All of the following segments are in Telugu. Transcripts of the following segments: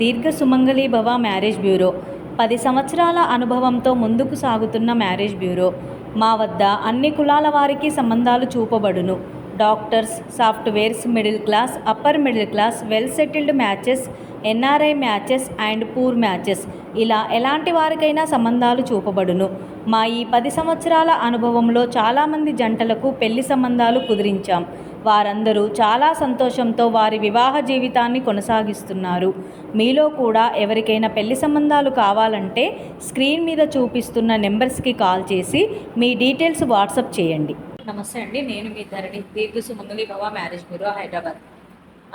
దీర్ఘ సుమంగళి భవ మ్యారేజ్ బ్యూరో 10 సంవత్సరాల అనుభవంతో ముందుకు సాగుతున్న మ్యారేజ్ బ్యూరో. మా వద్ద అన్ని కులాల వారికి సంబంధాలు చూపబడును. Doctors, softwares, middle class, upper middle class, well settled matches, NRI matches and poor matches, ఇలా ఎలాంటి వారికైనా సంబంధాలు చూపబడును. మా ఈ 10 సంవత్సరాల అనుభవంలో చాలామంది జంటలకు పెళ్లి సంబంధాలు కుదిరించాం. వారందరూ చాలా సంతోషంతో వారి వివాహ జీవితాన్ని కొనసాగిస్తున్నారు. మీలో కూడా ఎవరికైనా పెళ్లి సంబంధాలు కావాలంటే స్క్రీన్ మీద చూపిస్తున్న నెంబర్స్కి కాల్ చేసి మీ డీటెయిల్స్ వాట్సాప్ చేయండి. నమస్తే అండి, నేను మీ ధరణి, దీర్ఘ సుమంగళి భవ మ్యారేజ్ బ్యూరో, హైదరాబాద్.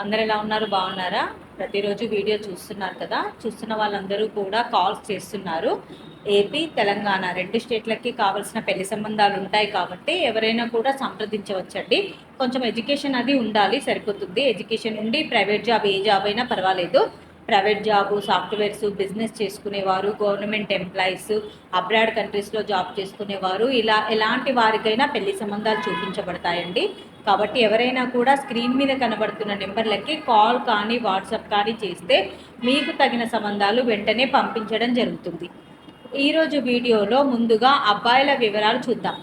అందరు ఎలా ఉన్నారు? బాగున్నారా? ప్రతిరోజు వీడియో చూస్తున్నారు కదా, చూస్తున్న వాళ్ళందరూ కూడా కాల్స్ చేస్తున్నారు. ఏపీ, తెలంగాణ 2 స్టేట్లకి కావాల్సిన పెళ్లి సంబంధాలు ఉంటాయి కాబట్టి ఎవరైనా కూడా సంప్రదించవచ్చండి. కొంచెం ఎడ్యుకేషన్ అది ఉండాలి, సరిపోతుంది. ఎడ్యుకేషన్ ఉండి ప్రైవేట్ జాబ్, ఏ జాబ్ అయినా పర్వాలేదు. ప్రైవేట్ జాబు, సాఫ్ట్వేర్స్, బిజినెస్ చేసుకునేవారు, గవర్నమెంట్ ఎంప్లాయీస్, అబ్రాడ్ కంట్రీస్లో జాబ్ చేసుకునేవారు, ఇలా ఎలాంటి వారికైనా పెళ్లి సంబంధాలు చూపించబడతాయండి. కాబట్టి ఎవరైనా కూడా స్క్రీన్ మీద కనబడుతున్న నెంబర్లకి కాల్ కానీ వాట్సాప్ కానీ చేస్తే మీకు తగిన సంబంధాలు వెంటనే పంపించడం జరుగుతుంది. ఈరోజు వీడియోలో ముందుగా అబ్బాయిల వివరాలు చూద్దాం.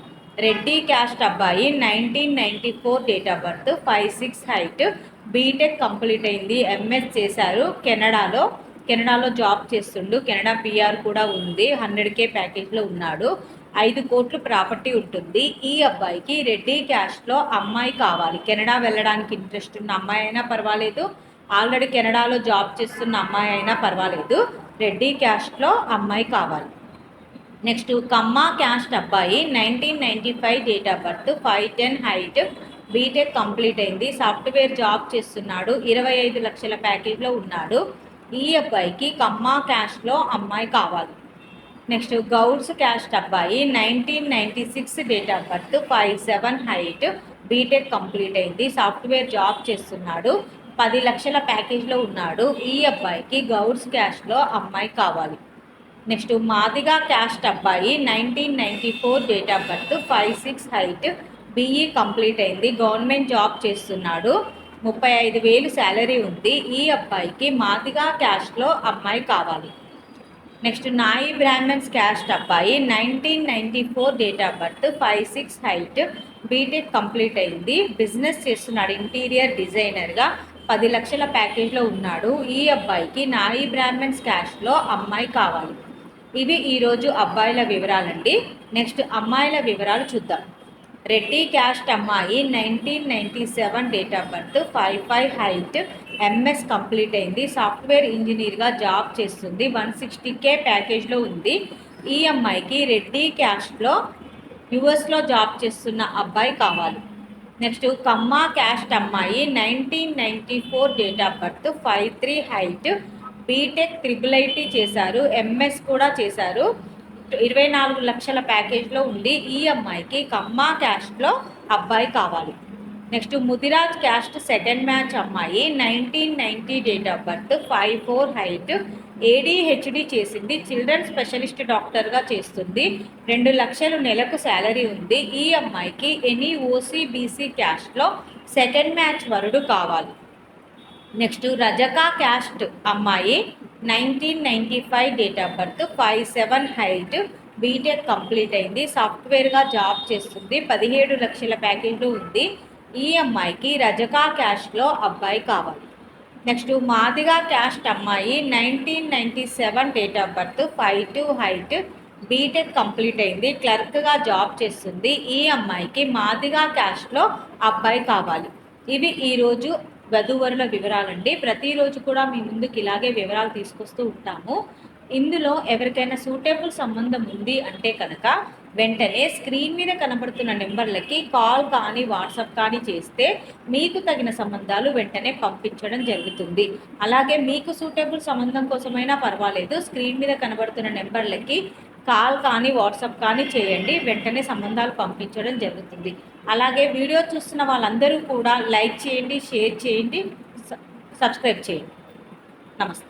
రెడ్డి క్యాస్ట్ అబ్బాయి, 1994 date of birth, 5'6" height, BTech complete అయింది, ఎంఎస్ చేశారు. కెనడాలో జాబ్ చేస్తుండు. కెనడా పిఆర్ కూడా ఉంది. 100K ప్యాకేజ్లో ఉన్నాడు. 5 కోట్లు ప్రాపర్టీ ఉంటుంది. ఈ అబ్బాయికి రెడ్డి క్యాస్ట్లో అమ్మాయి కావాలి. కెనడా వెళ్ళడానికి ఇంట్రెస్ట్ ఉన్న అమ్మాయి అయినా పర్వాలేదు, ఆల్రెడీ కెనడాలో జాబ్ చేస్తున్న అమ్మాయి అయినా పర్వాలేదు. రెడ్డి క్యాస్ట్లో అమ్మాయి కావాలి. నెక్స్ట్ కమ్మ క్యాస్ట్ అబ్బాయి, 1995 date of birth, 5'10" height, BTech complete అయింది, సాఫ్ట్వేర్ జాబ్ చేస్తున్నాడు. 25 లక్షల ప్యాకేజ్లో ఉన్నాడు. ఈ అబ్బాయికి కమ్మ క్యాస్ట్లో అమ్మాయి కావాలి. నెక్స్ట్ గౌడ్స్ క్యాస్ట్ అబ్బాయి, 1996 date of birth, 5'7" height, BTech complete అయింది, సాఫ్ట్వేర్ జాబ్ చేస్తున్నాడు. 10 లక్షల ప్యాకేజ్లో ఉన్నాడు. ఈ అబ్బాయికి గౌడ్స్ క్యాస్ట్లో అమ్మాయి కావాలి. నెక్స్ట్ మాదిగా క్యాస్ట్ అబ్బాయి, 1994 date of birth, 5'6" height, BE complete అయింది, గవర్నమెంట్ జాబ్ చేస్తున్నాడు. 35,000 శాలరీ ఉంది. ఈ అబ్బాయికి మాదిగా క్యాస్ట్లో అమ్మాయి కావాలి. నెక్స్ట్ నాయి బ్రాహ్మణ్స్ క్యాస్ట్ అబ్బాయి, 1994 date of birth, 5'6" height, BTech complete అయింది, బిజినెస్ చేస్తున్నాడు, ఇంటీరియర్ డిజైనర్గా, 10 లక్షల ప్యాకేజ్లో ఉన్నాడు. ఈ అబ్బాయికి నాయి బ్రాహ్మణ్స్ క్యాస్ట్లో అమ్మాయి కావాలి. ఇవి ఈరోజు అబ్బాయిల వివరాలండి. నెక్స్ట్ అమ్మాయిల వివరాలు చూద్దాం. రెడ్డి క్యాస్ట్ అమ్మాయి, 1997 date of birth, 5'5" height, MS complete అయింది, సాఫ్ట్వేర్ ఇంజనీర్గా జాబ్ చేస్తుంది, 160K ప్యాకేజ్లో ఉంది. ఈ అమ్మాయికి రెడ్డి క్యాస్ట్లో యుఎస్లో జాబ్ చేస్తున్న అబ్బాయి కావాలి. నెక్స్ట్ కమ్మ క్యాస్ట్ అమ్మాయి, 1994 date of birth, 5'3" height, BTech IIIT చేశారు, ఎంఎస్ కూడా చేశారు, 24 లక్షల ప్యాకేజ్లో ఉంది. ఈ అమ్మాయికి కమ్మ క్యాస్ట్లో అబ్బాయి కావాలి. Next Mudiraj caste second match అమ్మాయి, 1990 date of birth, 5'4" height, ADHD చేసింది, చిల్డ్రన్ స్పెషలిస్ట్ డాక్టర్గా చేస్తుంది, 2 లక్షలు నెలకు శాలరీ ఉంది. ఈ అమ్మాయికి ఎనీ OCBC క్యాస్ట్లో సెకండ్ మ్యాచ్ వరుడు కావాలి. నెక్స్ట్ రజకా క్యాస్ట్ అమ్మాయి, 1995 date of birth, 5'7" height, BTech complete అయింది, సాఫ్ట్వేర్గా జాబ్ చేస్తుంది, 17 లక్షల ప్యాకేజ్లో ఉంది. ఈ అమ్మాయికి రజకా క్యాస్ట్లో అబ్బాయి కావాలి. నెక్స్ట్ మాదిగా క్యాస్ట్ అమ్మాయి, 1997 date of birth, 5'2" height, BTech complete అయింది, క్లర్క్గా జాబ్ చేస్తుంది. ఈ అమ్మాయికి మాదిగా క్యాస్ట్లో అబ్బాయి కావాలి. ఇవి ఈరోజు వధూవరుల వివరాలండి. ప్రతిరోజు కూడా మీ ముందుకు ఇలాగే వివరాలు తీసుకొస్తూ ఉంటాము. ఇందులో ఎవరికైనా సూటబుల్ సంబంధం ఉంది అంటే కనుక వెంటనే స్క్రీన్ మీద కనబడుతున్న నెంబర్లకి కాల్ కానీ వాట్సాప్ కానీ చేస్తే మీకు తగిన సంబంధాలు వెంటనే పంపించడం జరుగుతుంది. అలాగే మీకు సూటబుల్ సంబంధం కోసమైనా పర్వాలేదు, స్క్రీన్ మీద కనబడుతున్న నెంబర్లకి కాల్ కానీ వాట్సాప్ కానీ చేయండి, వెంటనే సంబంధాలు పంపించడం జరుగుతుంది. అలాగే వీడియో చూస్తున్న వాళ్ళందరూ కూడా లైక్ చేయండి, షేర్ చేయండి, సబ్స్క్రైబ్ చేయండి. నమస్తే.